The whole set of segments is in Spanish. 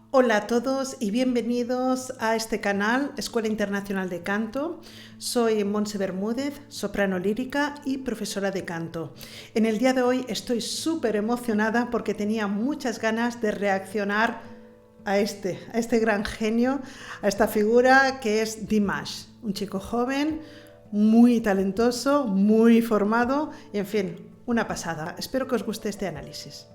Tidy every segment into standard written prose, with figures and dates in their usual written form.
Hola a todos y bienvenidos a este canal Escuela Internacional de Canto. Soy Montse Bermúdez, soprano lírica y profesora de canto. En el día de hoy estoy súper emocionada porque tenía muchas ganas de reaccionar a este gran genio, a esta figura que es Dimash, un chico joven, muy talentoso, muy formado y en fin, una pasada. Espero que os guste este análisis.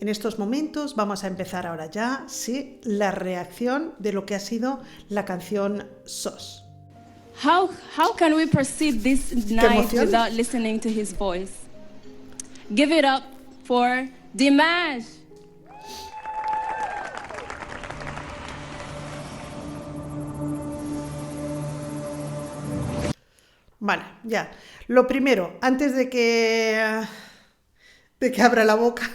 En estos momentos vamos a empezar ahora ya, sí, la reacción de lo que ha sido la canción SOS. How can we proceed this night without listening to his voice? Give it up for Dimash. Vale, ya. Lo primero, antes de que abra la boca,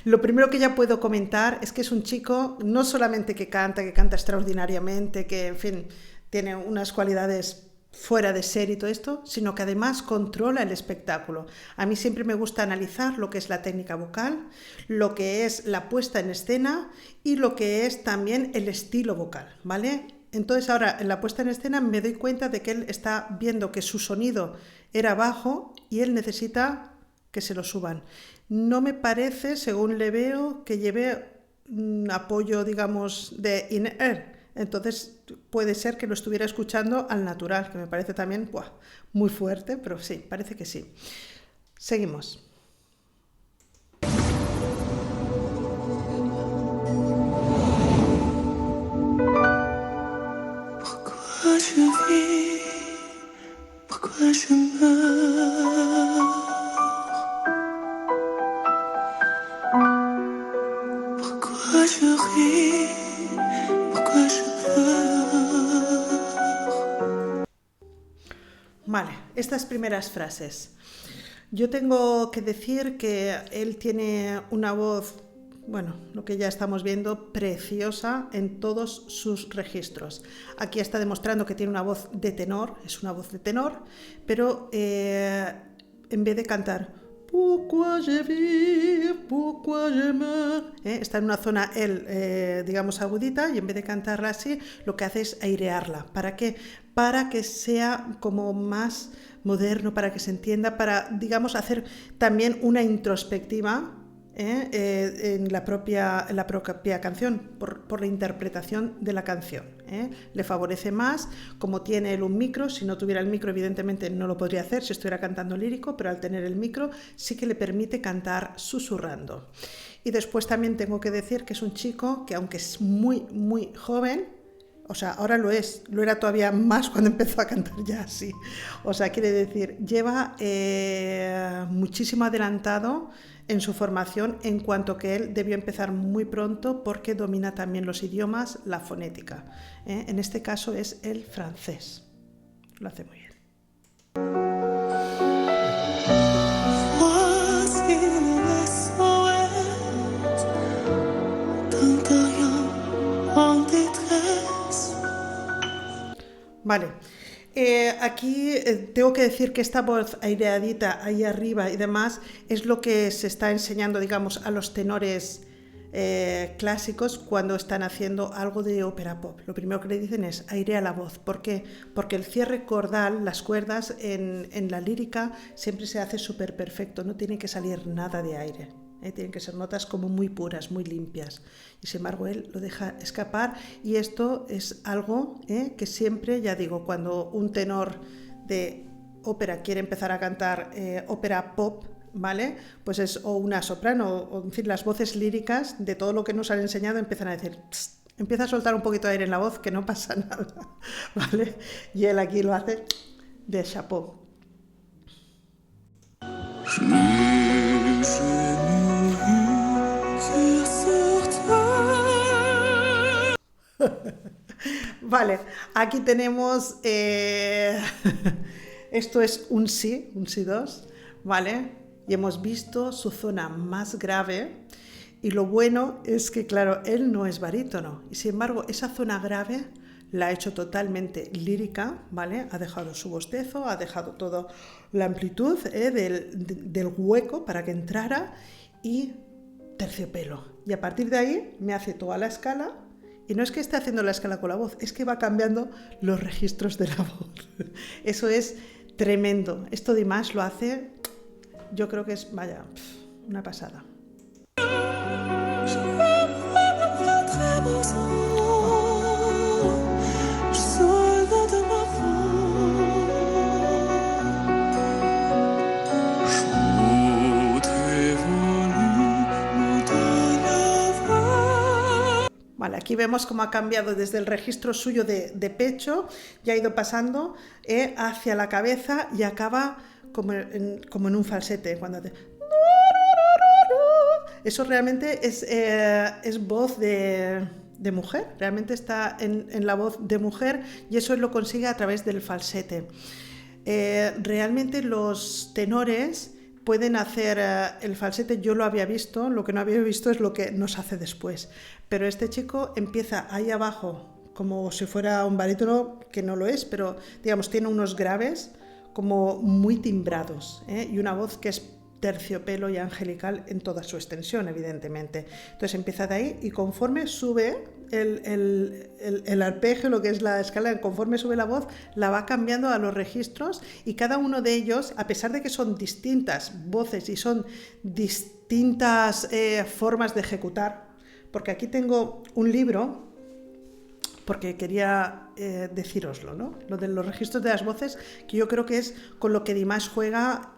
lo primero que ya puedo comentar es que es un chico no solamente que canta extraordinariamente, que en fin, tiene unas cualidades fuera de serie y todo esto, sino que además controla el espectáculo. A mí siempre me gusta analizar lo que es la técnica vocal, lo que es la puesta en escena y lo que es también el estilo vocal, ¿vale? Entonces ahora en la puesta en escena me doy cuenta de que él está viendo que su sonido era bajo y él necesita que se lo suban. No me parece, según le veo, que lleve un apoyo, digamos, de in-ear. Entonces puede ser que lo estuviera escuchando al natural, que me parece también muy fuerte, pero sí, parece que sí. Seguimos. Vale, estas primeras frases. Yo tengo que decir que él tiene una voz, bueno, lo que ya estamos viendo, preciosa en todos sus registros. Aquí está demostrando que tiene una voz de tenor, es una voz de tenor, pero en vez de cantar pourquoi je vis, pourquoi je meurs, está en una zona él, digamos, agudita, y en vez de cantarla así, lo que hace es airearla. ¿Para qué? Para que sea como más moderno, para que se entienda, para, digamos, hacer también una introspectiva en la propia canción, por la interpretación de la canción. Le favorece más, como tiene él un micro. Si no tuviera el micro, evidentemente no lo podría hacer si estuviera cantando lírico, pero al tener el micro sí que le permite cantar susurrando. Y después también tengo que decir que es un chico que, aunque es muy, muy joven, o sea, ahora lo era todavía más cuando empezó a cantar ya así. O sea, quiere decir, lleva muchísimo adelantado en su formación, en cuanto que él debió empezar muy pronto porque domina también los idiomas, la fonética. En este caso es el francés. Lo hace muy bien. Vale. Aquí tengo que decir que esta voz aireadita ahí arriba y demás es lo que se está enseñando, digamos, a los tenores clásicos cuando están haciendo algo de ópera pop. Lo primero que le dicen es airea la voz. ¿Por qué? Porque el cierre cordal, las cuerdas en la lírica siempre se hace súper perfecto, no tiene que salir nada de aire. Tienen que ser notas como muy puras, muy limpias, y sin embargo él lo deja escapar, y esto es algo que siempre, ya digo, cuando un tenor de ópera quiere empezar a cantar ópera pop, ¿vale? Pues es o una soprano, o en fin, las voces líricas de todo lo que nos han enseñado empiezan a decir psst, empieza a soltar un poquito de aire en la voz, que no pasa nada, ¿vale? Y él aquí lo hace de chapeau. Vale, aquí tenemos, esto es un si 2, ¿vale? Y hemos visto su zona más grave, y lo bueno es que, claro, él no es barítono, y sin embargo esa zona grave la ha hecho totalmente lírica, ¿vale? Ha dejado su bostezo, ha dejado toda la amplitud del hueco para que entrara y terciopelo. Y a partir de ahí me hace toda la escala, y no es que esté haciendo la escala con la voz, es que va cambiando los registros de la voz. Eso es tremendo. Esto Dimash lo hace, yo creo que es, vaya, una pasada. Vale, aquí vemos cómo ha cambiado desde el registro suyo de pecho, ya ha ido pasando hacia la cabeza y acaba como en un falsete. Cuando hace... Eso realmente es voz de mujer, realmente está en la voz de mujer, y eso lo consigue a través del falsete. Realmente los tenores pueden hacer el falsete, yo lo había visto, lo que no había visto es lo que nos hace después. Pero este chico empieza ahí abajo como si fuera un barítono, que no lo es, pero digamos tiene unos graves como muy timbrados, y una voz que es terciopelo y angelical en toda su extensión, evidentemente. Entonces empieza de ahí y conforme sube el arpegio, lo que es la escala, conforme sube la voz, la va cambiando a los registros, y cada uno de ellos, a pesar de que son distintas voces y son distintas formas de ejecutar, porque aquí tengo un libro, porque quería decíroslo, ¿no? Lo de los registros de las voces, que yo creo que es con lo que Dimash juega,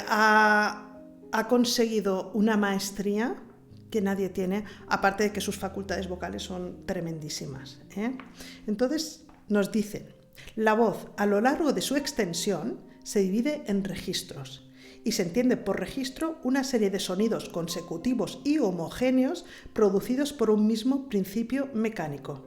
ha conseguido una maestría que nadie tiene, aparte de que sus facultades vocales son tremendísimas, ¿eh? Entonces nos dicen, la voz a lo largo de su extensión se divide en registros y se entiende por registro una serie de sonidos consecutivos y homogéneos producidos por un mismo principio mecánico,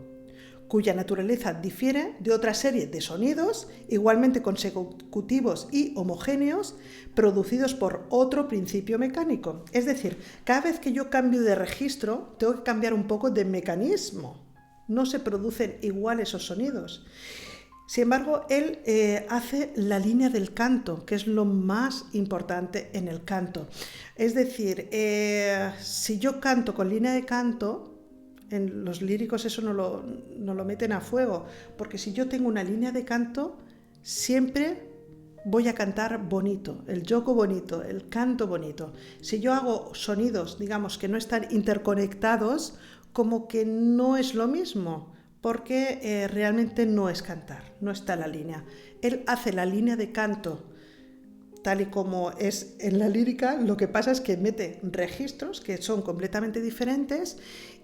cuya naturaleza difiere de otra serie de sonidos igualmente consecutivos y homogéneos producidos por otro principio mecánico. Es decir, cada vez que yo cambio de registro, tengo que cambiar un poco de mecanismo. No se producen igual esos sonidos. Sin embargo, él hace la línea del canto, que es lo más importante en el canto. Es decir, si yo canto con línea de canto, en los líricos eso no lo meten a fuego, porque si yo tengo una línea de canto, siempre voy a cantar bonito, el yoco bonito, el canto bonito. Si yo hago sonidos, digamos, que no están interconectados, como que no es lo mismo, porque realmente no es cantar, no está la línea. Él hace la línea de canto tal y como es en la lírica, lo que pasa es que mete registros que son completamente diferentes,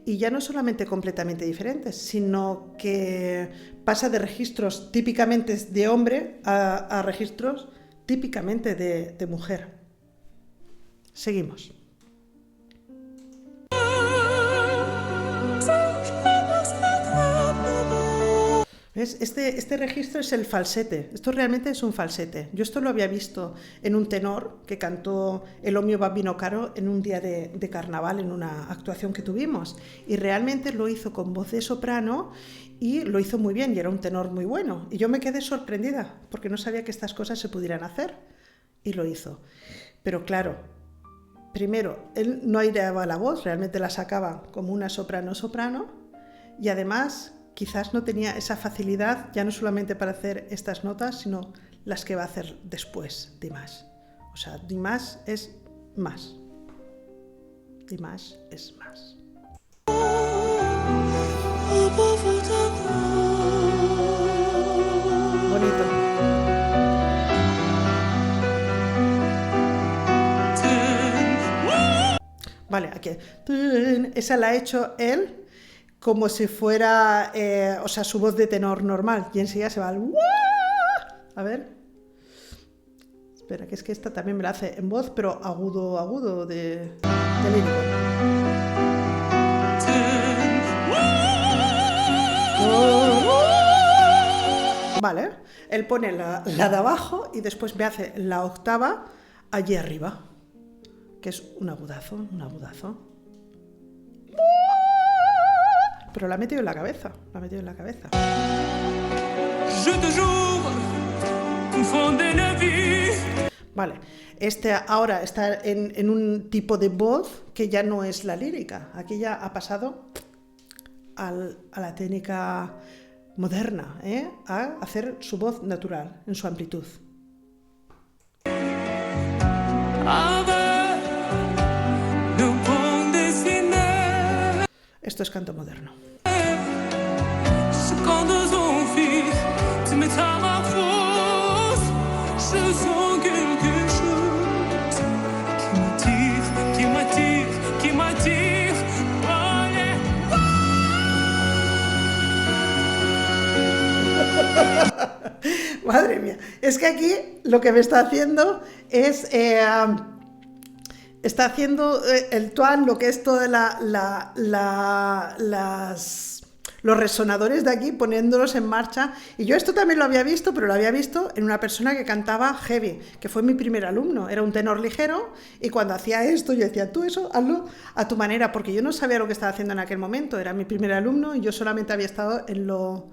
y ya no solamente completamente diferentes, sino que pasa de registros típicamente de hombre a registros típicamente de mujer. Seguimos. ¿Ves? Este registro es el falsete. Esto realmente es un falsete. Yo esto lo había visto en un tenor que cantó el Omio Bambino Caro en un día de carnaval, en una actuación que tuvimos, y realmente lo hizo con voz de soprano y lo hizo muy bien, y era un tenor muy bueno, y yo me quedé sorprendida porque no sabía que estas cosas se pudieran hacer, y lo hizo. Pero claro, primero, él no aireaba la voz, realmente la sacaba como una soprano, y además quizás no tenía esa facilidad, ya no solamente para hacer estas notas, sino las que va a hacer después Dimash. O sea, Dimash es más. Dimash es más. Bonito. Vale, aquí. Esa la ha hecho él como si fuera, su voz de tenor normal, y enseguida se va al ¡Wah! A ver. Espera, que es que esta también me la hace en voz, pero agudo de lírico. Vale, él pone la de abajo y después me hace la octava allí arriba, que es un agudazo. pero la ha metido en la cabeza, la ha metido en la cabeza. Vale, ahora está en un tipo de voz que ya no es la lírica. Aquí ya ha pasado a la técnica moderna, a hacer su voz natural, en su amplitud. Esto es canto moderno. Madre mía, es que aquí lo que me está haciendo es está haciendo el tuan, lo que es toda los resonadores de aquí, poniéndolos en marcha. Y yo esto también lo había visto, pero lo había visto en una persona que cantaba heavy, que fue mi primer alumno. Era un tenor ligero, y cuando hacía esto yo decía, tú eso, hazlo a tu manera, porque yo no sabía lo que estaba haciendo en aquel momento. Era mi primer alumno y yo solamente había estado en lo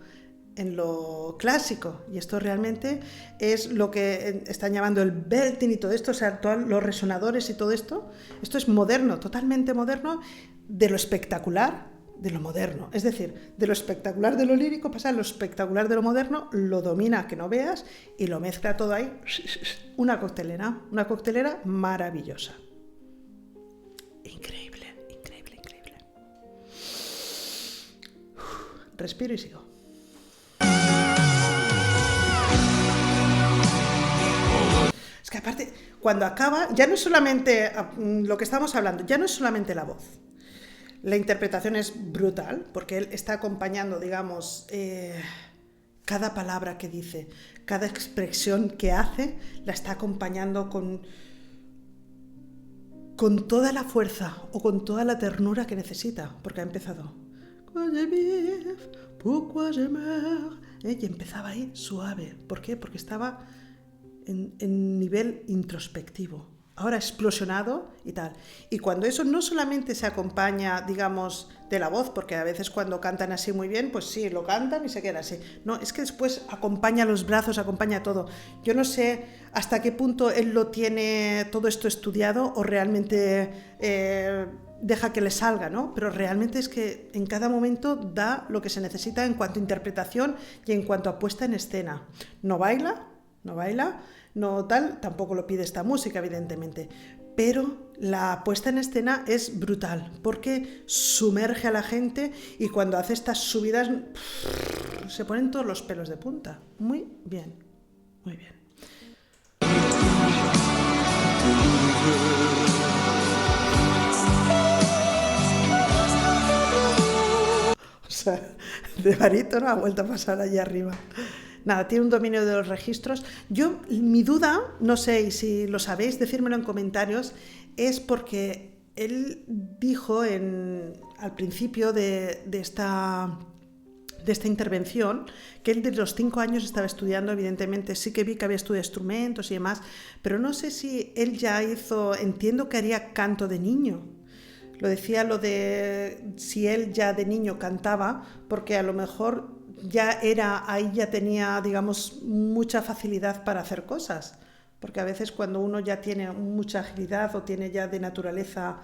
clásico, y esto realmente es lo que están llamando el belting y todo esto, o sea, todos los resonadores y todo esto. Esto es moderno, totalmente moderno, de lo espectacular, de lo moderno. Es decir, de lo espectacular de lo lírico pasa a lo espectacular de lo moderno, lo domina que no veas y lo mezcla todo ahí. Una coctelera maravillosa. Increíble, increíble, increíble. Respiro y sigo. Es que aparte, cuando acaba, ya no es solamente lo que estamos hablando, ya no es solamente la voz. La interpretación es brutal, porque él está acompañando, digamos, cada palabra que dice, cada expresión que hace, la está acompañando con toda la fuerza o con toda la ternura que necesita, porque ha empezado. Y empezaba ahí suave. ¿Por qué? Porque estaba en nivel introspectivo. Ahora explosionado y tal. Y cuando eso no solamente se acompaña, digamos, de la voz, porque a veces cuando cantan así muy bien, pues sí, lo cantan y se queda así. No, es que después acompaña los brazos, acompaña todo. Yo no sé hasta qué punto él lo tiene todo esto estudiado o realmente deja que le salga, ¿no? Pero realmente es que en cada momento da lo que se necesita en cuanto a interpretación y en cuanto a puesta en escena. No baila, no tal, tampoco lo pide esta música, evidentemente, pero la puesta en escena es brutal, porque sumerge a la gente y cuando hace estas subidas se ponen todos los pelos de punta. Muy bien, muy bien. O sea, de barítono ha vuelto a pasar allí arriba. Nada, tiene un dominio de los registros. Mi duda, no sé si lo sabéis, decírmelo en comentarios, es porque él dijo al principio de esta intervención que él desde los 5 años estaba estudiando, evidentemente sí que vi que había estudiado instrumentos y demás, pero no sé si él ya entiendo que haría canto de niño. Lo decía lo de si él ya de niño cantaba, porque a lo mejor ahí ya tenía, digamos, mucha facilidad para hacer cosas, porque a veces cuando uno ya tiene mucha agilidad o tiene ya de naturaleza,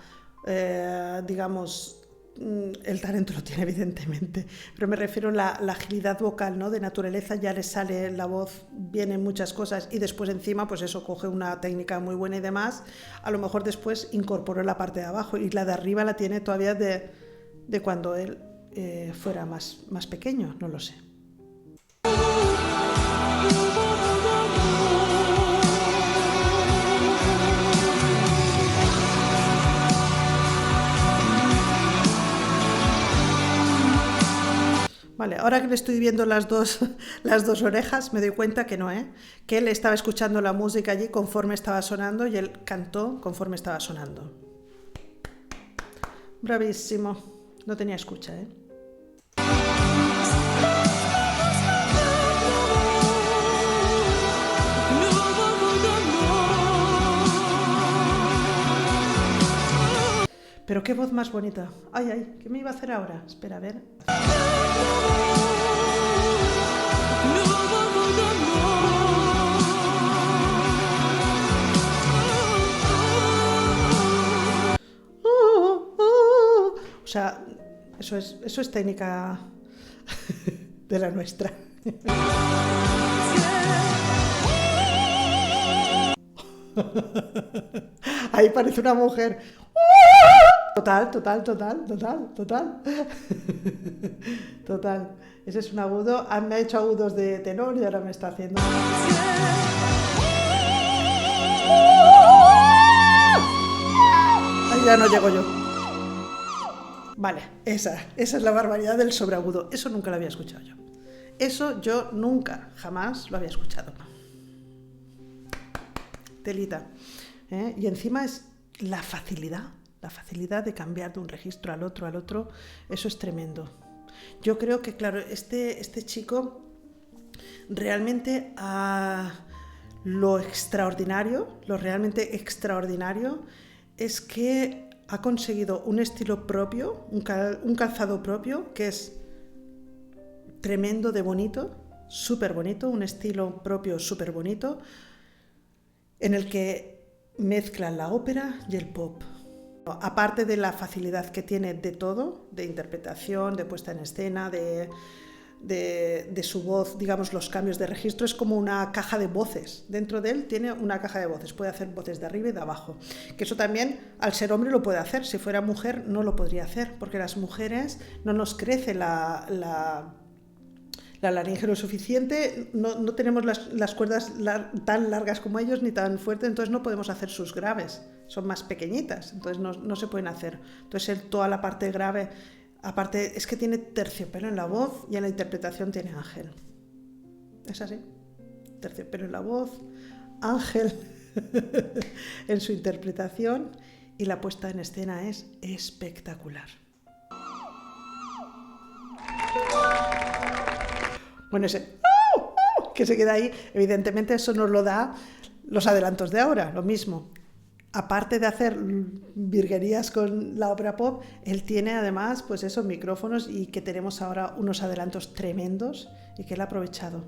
digamos, el talento lo tiene evidentemente, pero me refiero a la agilidad vocal, ¿no? De naturaleza ya le sale la voz, vienen muchas cosas y después encima, pues eso, coge una técnica muy buena y demás, a lo mejor después incorporó la parte de abajo y la de arriba la tiene todavía de cuando él fuera más pequeño, no lo sé. Vale, ahora que le estoy viendo las dos orejas, me doy cuenta que no, que él estaba escuchando la música allí conforme estaba sonando y él cantó conforme estaba sonando. Bravísimo, no tenía escucha, Pero qué voz más bonita. Ay, ay, ¿qué me iba a hacer ahora? Espera, a ver. O sea, eso es técnica de la nuestra. Ahí parece una mujer. Total. Total. Ese es un agudo. Me ha hecho agudos de tenor y ahora me está haciendo. Ahí ya no llego yo. Vale, esa es la barbaridad del sobreagudo. Eso nunca lo había escuchado yo. Eso yo nunca, jamás lo había escuchado. Telita. Y encima es la facilidad de cambiar de un registro al otro, eso es tremendo. Yo creo que, claro, este chico realmente lo realmente extraordinario es que ha conseguido un estilo propio, un calzado propio, que es tremendo de bonito, súper bonito, un estilo propio súper bonito, en el que mezclan la ópera y el pop. Aparte de la facilidad que tiene de todo, de interpretación, de puesta en escena, de su voz, digamos, los cambios de registro, es como una caja de voces. Dentro de él tiene una caja de voces, puede hacer voces de arriba y de abajo. Que eso también, al ser hombre, lo puede hacer. Si fuera mujer, no lo podría hacer, porque las mujeres no nos crece la laringe lo suficiente, no tenemos las cuerdas tan largas como ellos ni tan fuertes, entonces no podemos hacer sus graves, son más pequeñitas, entonces no se pueden hacer. Entonces toda la parte grave, aparte es que tiene terciopelo en la voz y en la interpretación tiene ángel. Es así, terciopelo en la voz, ángel en su interpretación y la puesta en escena es espectacular. Bueno, ese que se queda ahí, evidentemente eso nos lo da los adelantos de ahora, lo mismo. Aparte de hacer virguerías con la ópera pop, él tiene además, pues esos micrófonos y que tenemos ahora unos adelantos tremendos y que él ha aprovechado.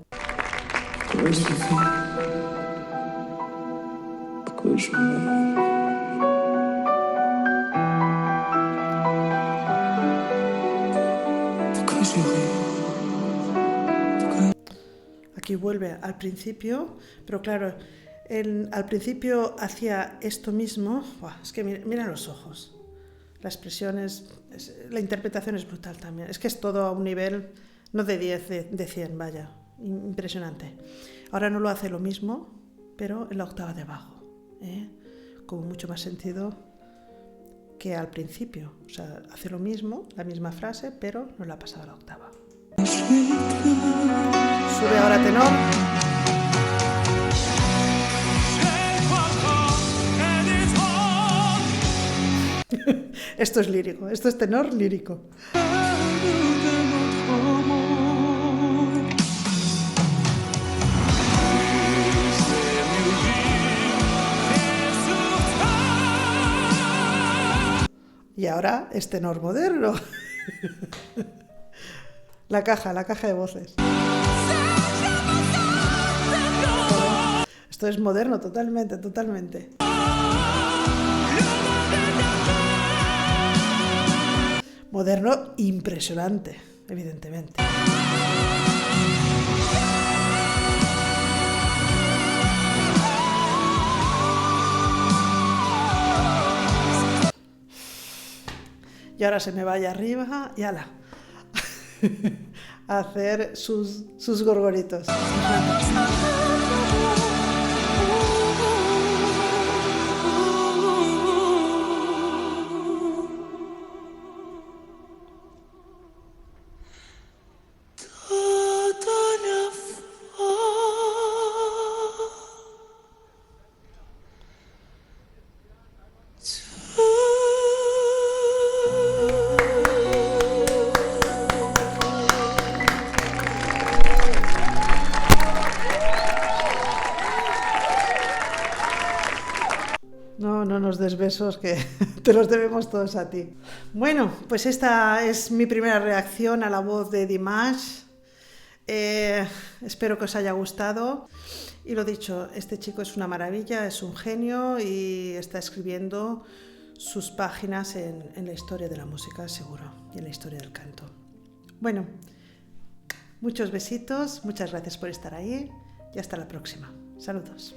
Aquí vuelve al principio, pero claro, al principio hacía esto mismo. Es que mira los ojos, la expresión la interpretación es brutal también. Es que es todo a un nivel, no de 10, de 100, vaya, impresionante. Ahora no lo hace lo mismo, pero en la octava de abajo, con mucho más sentido que al principio. O sea, hace lo mismo, la misma frase, pero no la ha pasado a la octava. Sube ahora tenor. Esto es lírico, esto es tenor lírico. Y ahora es tenor moderno. La caja de voces. Esto es moderno totalmente. Moderno impresionante, evidentemente. Y ahora se me vaya arriba y ala. A hacer sus gorgoritos. No nos des besos, que te los debemos todos a ti. Bueno, pues esta es mi primera reacción a la voz de Dimash. Espero que os haya gustado. Y lo dicho, este chico es una maravilla, es un genio y está escribiendo sus páginas en la historia de la música, seguro, y en la historia del canto. Bueno, muchos besitos, muchas gracias por estar ahí y hasta la próxima. Saludos.